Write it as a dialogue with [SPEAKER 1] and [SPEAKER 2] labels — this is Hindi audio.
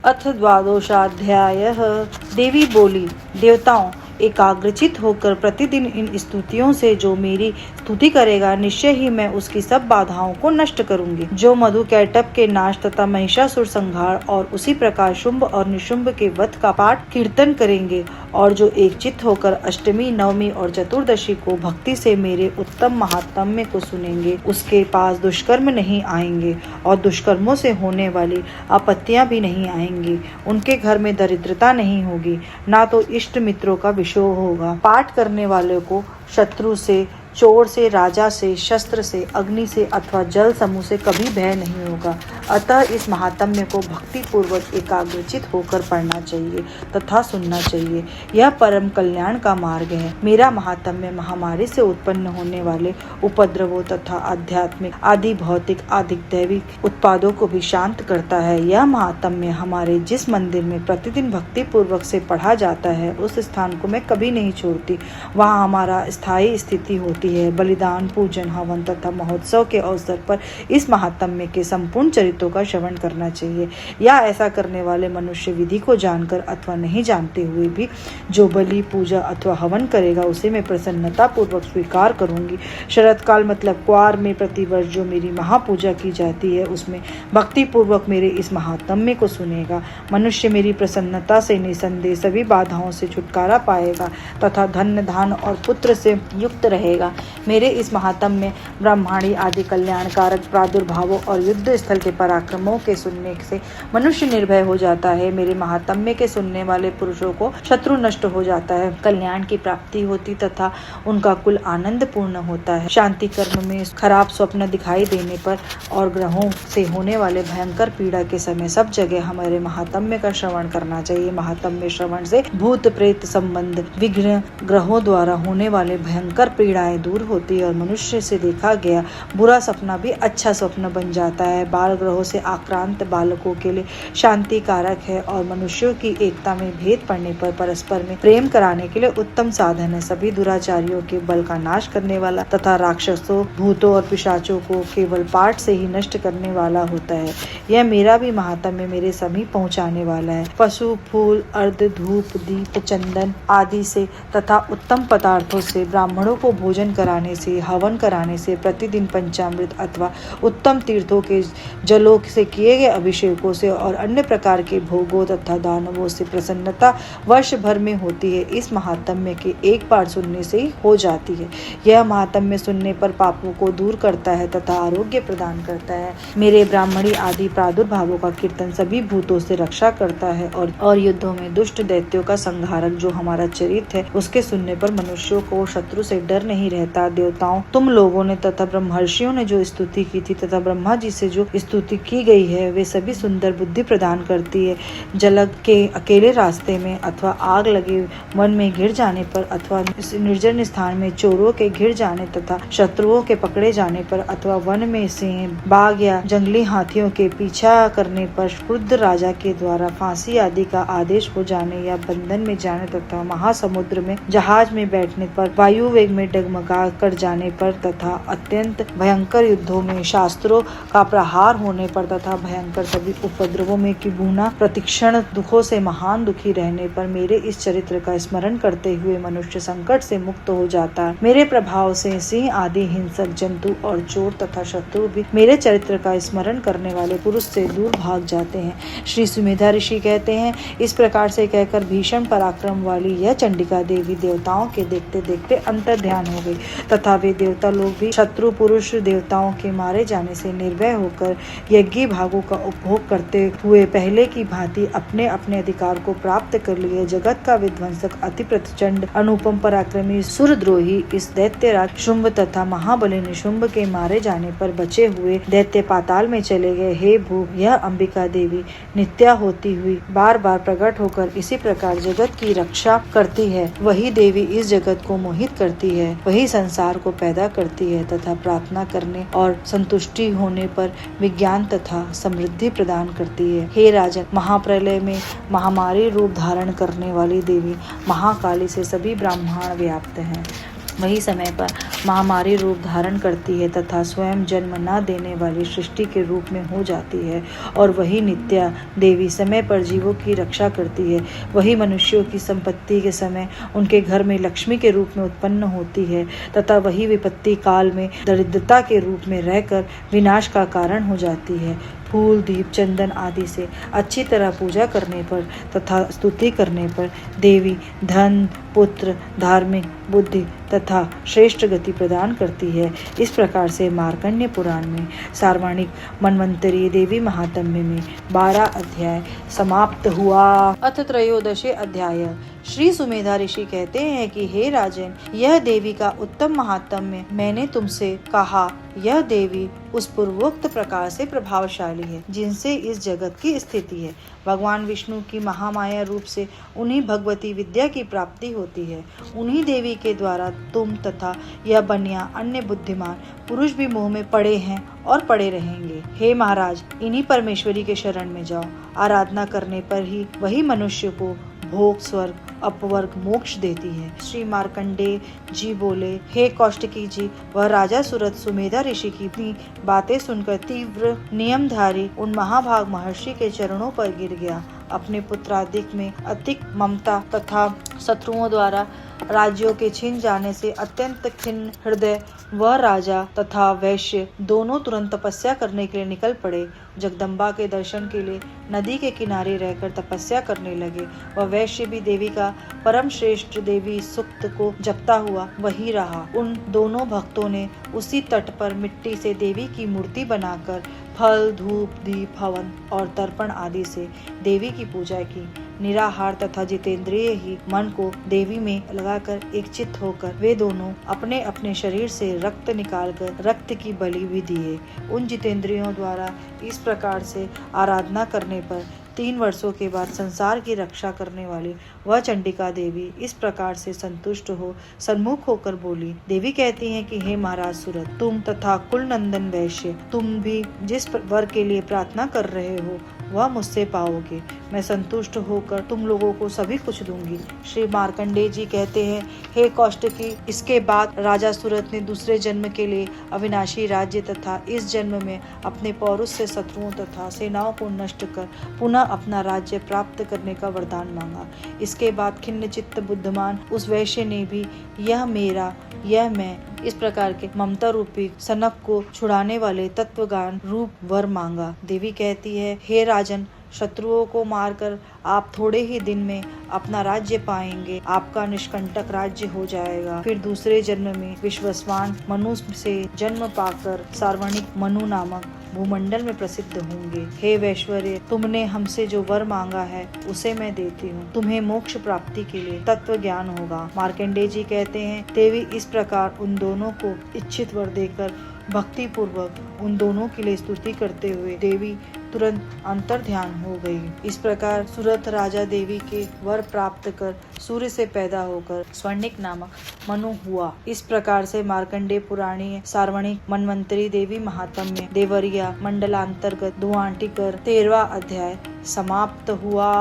[SPEAKER 1] अथ द्वादशाध्यायः। देवी बोली, देवताओं, एकाग्रचित होकर प्रतिदिन इन स्तुतियों से जो मेरी स्तुति करेगा, निश्चय ही मैं उसकी सब बाधाओं को नष्ट करूंगी। जो मधु कैटभ के नाश तथा महिषासुर संहार और उसी प्रकार शुंभ और निशुंभ के वध का पाठ कीर्तन करेंगे, और जो एक चित्त होकर अष्टमी, नवमी और चतुर्दशी को भक्ति से मेरे उत्तम महात्म्य को सुनेंगे, उसके पास दुष्कर्म नहीं आएंगे और दुष्कर्मों से होने वाली आपत्तियां भी नहीं आएंगी। उनके घर में दरिद्रता नहीं होगी, ना तो इष्ट मित्रों का विषय होगा। पाठ करने वाले को शत्रु से, चोर से, राजा से, शस्त्र से, अग्नि से अथवा जल समूह से कभी भय नहीं होगा। अतः इस महात्म्य को भक्ति पूर्वक एकाग्रचित होकर पढ़ना चाहिए तथा सुनना चाहिए। यह परम कल्याण का मार्ग है। मेरा महात्म्य महामारी से उत्पन्न होने वाले उपद्रवों तथा आध्यात्मिक, आदि भौतिक, आदि दैविक उत्पादों को भी शांत करता है। यह महात्म्य हमारे जिस मंदिर में प्रतिदिन भक्ति पूर्वक से पढ़ा जाता है, उस स्थान को मैं कभी नहीं छोड़ती। वहाँ हमारा स्थायी स्थिति होती है। बलिदान, पूजन, हवन तथा महोत्सव के अवसर पर इस महात्म्य के संपूर्ण चरित्रों का श्रवण करना चाहिए। या ऐसा करने वाले मनुष्य विधि को जानकर अथवा नहीं जानते हुए भी जो बलि, पूजा अथवा हवन करेगा, उसे मैं प्रसन्नता पूर्वक स्वीकार करूंगी। शरद काल मतलब क्वार में प्रतिवर्ष जो मेरी महापूजा की जाती है, उसमें भक्ति पूर्वक मेरे इस महात्म्य को सुनेगा। मनुष्य मेरी प्रसन्नता से निसंदेह सभी बाधाओं से छुटकारा पाएगा तथा धन, धान और पुत्र से युक्त रहेगा। मेरे इस महात्म्य, ब्रह्मांडी आदि कल्याणकारक प्रादुर्भावों और युद्ध स्थल के पराक्रमों के सुनने से मनुष्य निर्भय हो जाता है। मेरे महात्म्य के सुनने वाले पुरुषों को शत्रु नष्ट हो जाता है, कल्याण की प्राप्ति होती तथा उनका कुल आनंद पूर्ण होता है। शांति कर्म में खराब स्वप्न दिखाई देने पर और ग्रहों से होने वाले भयंकर पीड़ा के समय सब जगह हमारे महात्म्य का श्रवण करना चाहिए। महात्म्य श्रवण से भूत प्रेत संबंध, विघ्न, ग्रहों द्वारा होने वाले भयंकर पीड़ाएं दूर होती है और मनुष्य से देखा गया बुरा सपना भी अच्छा स्वप्न बन जाता है। बाल ग्रहों से आक्रांत बालकों के लिए शांति कारक है और मनुष्यों की एकता में भेद पड़ने पर परस्पर में प्रेम कराने के लिए उत्तम साधन है। सभी दुराचारियों के बल का नाश करने वाला तथा राक्षसों, भूतों और पिशाचों को केवल पाठ से ही नष्ट करने वाला होता है। यह मेरा भी महात्म्य मेरे समीप पहुँचाने वाला है। पशु, फूल, अर्ध, धूप, दीप, चंदन आदि से तथा उत्तम पदार्थों से, ब्राह्मणों को भोजन कराने से, हवन कराने से, प्रतिदिन पंचामृत अथवा उत्तम तीर्थों के जलों से किए गए अभिषेकों से और अन्य प्रकार के भोगों तथा दानवों से प्रसन्नता वर्ष भर में होती है। इस महात्म्य के एक बार सुनने से ही हो जाती है। यह महात्म्य सुनने पर पापों को दूर करता है तथा आरोग्य प्रदान करता है। मेरे ब्राह्मणी आदि प्रादुर्भावों का कीर्तन सभी भूतों से रक्षा करता है और युद्धों में दुष्ट दैत्यों का संहारक जो हमारा चरित्र है, उसके सुनने पर मनुष्यों को शत्रु से डर नहीं रहता। देवताओं, तुम लोगों ने तथा ब्रह्मर्षियों ने जो स्तुति की थी तथा ब्रह्मा जी से जो स्तुति की गई है, वे सभी सुंदर बुद्धि प्रदान करती है। जलग के अकेले रास्ते में अथवा आग लगे वन में गिर जाने पर अथवा निर्जन स्थान में चोरों के गिर जाने तथा शत्रुओं के पकड़े जाने पर अथवा वन में सिंह, बाघ या जंगली हाथियों के पीछा करने पर, क्रुद्ध राजा के द्वारा फांसी आदि का आदेश हो जाने या बंधन में जाने तथा महासमुद्र में जहाज में बैठने पर, वायु वेग में डगमगा कर जाने पर तथा अत्यंत भयंकर युद्धों में शास्त्रों का प्रहार होने पर तथा भयंकर सभी उपद्रवों में कि गुना प्रतिक्षण दुखों से महान दुखी रहने पर मेरे इस चरित्र का स्मरण करते हुए मनुष्य संकट से मुक्त हो जाता है। मेरे प्रभाव से सिंह आदि हिंसक जंतु और चोर तथा शत्रु भी मेरे चरित्र का स्मरण करने वाले पुरुष से दूर भाग जाते हैं। श्री सुमेधा ऋषि कहते हैं, इस प्रकार से कहकर भीषण पराक्रम वाली यह चंडिका देवी देवताओं के देखते देखते अंतर ध्यान हो गई तथा वे देवता लोग भी शत्रु पुरुष देवताओं के मारे जाने से निर्भय होकर यज्ञ भागों का उपभोग करते हुए पहले की भांति अपने अपने अधिकार को प्राप्त कर लिए। जगत का विध्वंसक, अति प्रचंड, अनुपम पराक्रमी सुरद्रोही इस दैत्यराज शुंभ तथा महाबली निशुंभ के मारे जाने पर बचे हुए दैत्य पाताल में चले गए। हे भू, यह अंबिका देवी नित्या होती हुई बार बार प्रकट होकर इसी प्रकार जगत की रक्षा करती है। वही देवी इस जगत को मोहित करती है, वही संसार को पैदा करती है तथा प्रार्थना करने और संतुष्टि होने पर विज्ञान तथा समृद्धि प्रदान करती है। हे राजन, महाप्रलय में महामारी रूप धारण करने वाली देवी महाकाली से सभी ब्रह्मांड व्याप्त हैं। वही समय पर महामारी रूप धारण करती है तथा स्वयं जन्म न देने वाली सृष्टि के रूप में हो जाती है। और वही नित्या देवी समय पर जीवों की रक्षा करती है। वही मनुष्यों की संपत्ति के समय उनके घर में लक्ष्मी के रूप में उत्पन्न होती है तथा वही विपत्ति काल में दरिद्रता के रूप में रहकर विनाश का कारण हो जाती है। फूल, दीप, चंदन आदि से अच्छी तरह पूजा करने पर तथा स्तुति करने पर देवी धन, पुत्र, धार्मिक बुद्धि तथा श्रेष्ठ गति प्रदान करती है। इस प्रकार से मार्कंडेय पुराण में सार्वणिक मन्वंतरी देवी महात्म्य में 12 अध्याय समाप्त हुआ। अथ त्रयोदशे अध्याय। श्री सुमेधा ऋषि कहते हैं कि हे राजन, यह देवी का उत्तम महात्म्य मैंने तुमसे कहा। यह देवी उस पूर्वोक्त प्रकार से प्रभावशाली है जिनसे इस जगत की स्थिति है। भगवान विष्णु की महामाया रूप से उन्हीं भगवती विद्या की प्राप्ति होती है। उन्हीं देवी के द्वारा तुम तथा यह बनिया अन्य बुद्धिमान पुरुष भी मोह में पड़े हैं और पड़े रहेंगे। हे महाराज, इन्हीं परमेश्वरी के शरण में जाओ। आराधना करने पर ही वही मनुष्य को भोग, स्वर्ग, अपवर्ग, मोक्ष देती है। श्री मार्कंडेय जी बोले, हे कौष्टकी जी, वह राजा सुरथ सुमेधा ऋषि की इतनी बातें सुनकर तीव्र नियमधारी उन महाभाग महर्षि के चरणों पर गिर गया। अपने पुत्रादिक में अधिक ममता तथा शत्रुओं द्वारा राज्यों के छिन जाने से अत्यंत खिन्न हृदय वह राजा तथा वैश्य दोनों तुरंत तपस्या करने के लिए निकल पड़े। जगदम्बा के दर्शन के लिए नदी के किनारे रहकर तपस्या करने लगे। वह वैश्य भी देवी का परम श्रेष्ठ देवी सूक्त को जपता हुआ वही रहा। उन दोनों भक्तों ने उसी तट पर मिट्टी से देवी की मूर्ति बनाकर फल, धूप, दीप, हवन और तर्पण आदि से देवी की पूजा की। निराहार तथा जितेंद्रिय ही मन को देवी में लगाकर एक चित्त होकर वे दोनों अपने अपने शरीर से रक्त निकालकर रक्त की बलि भी दिए। उन जितेंद्रियों द्वारा इस प्रकार से आराधना करने पर 3 वर्षों के बाद संसार की रक्षा करने वाली वह चंडिका देवी इस प्रकार से संतुष्ट हो सन्मुख होकर बोली। देवी कहती हैं कि हे महाराज सुरथ, तुम तथा कुलनंदन वैश्य, तुम भी जिस वर के लिए प्रार्थना कर रहे हो वह मुझसे पाओगे। मैं संतुष्ट होकर तुम लोगों को सभी कुछ दूंगी। श्री मार्कंडेय जी कहते हैं, हे कौष्टकी, इसके बाद राजा सुरथ ने दूसरे जन्म के लिए अविनाशी राज्य तथा इस जन्म में अपने पौरुष से शत्रुओं तथा सेनाओं को नष्ट कर पुनः अपना राज्य प्राप्त करने का वरदान मांगा। इसके बाद खिन्न चित्त बुद्धिमान उस वैश्य ने भी यह मेरा, यह मैं, इस प्रकार के ममता रूपी सनक को छुड़ाने वाले तत्वज्ञान रूप वर मांगा। देवी कहती है, हे राजन, शत्रुओं को मारकर आप थोड़े ही दिन में अपना राज्य पाएंगे। आपका निष्कंटक राज्य हो जाएगा। फिर दूसरे जन्म में विश्वस्वान मनु से जन्म पाकर सार्वणिक मनु नामक भूमंडल में प्रसिद्ध होंगे। हे वैश्वर्य, तुमने हमसे जो वर मांगा है उसे मैं देती हूँ। तुम्हें मोक्ष प्राप्ति के लिए तत्व ज्ञान होगा। मार्कंडेय जी कहते हैं, देवी इस प्रकार उन दोनों को इच्छित वर देकर भक्ति पूर्वक उन दोनों के लिए स्तुति करते हुए देवी तुरंत अंतर ध्यान हो गई। इस प्रकार सुरथ राजा देवी के वर प्राप्त कर सूर्य से पैदा होकर स्वर्णिक नामक मनु हुआ। इस प्रकार से मार्कंडेय पुराणीय सार्वणिक मन्वंतरी देवी महात्म्य देवरिया मंडलांतर्गत दुआंटिकर 13वां अध्याय समाप्त हुआ।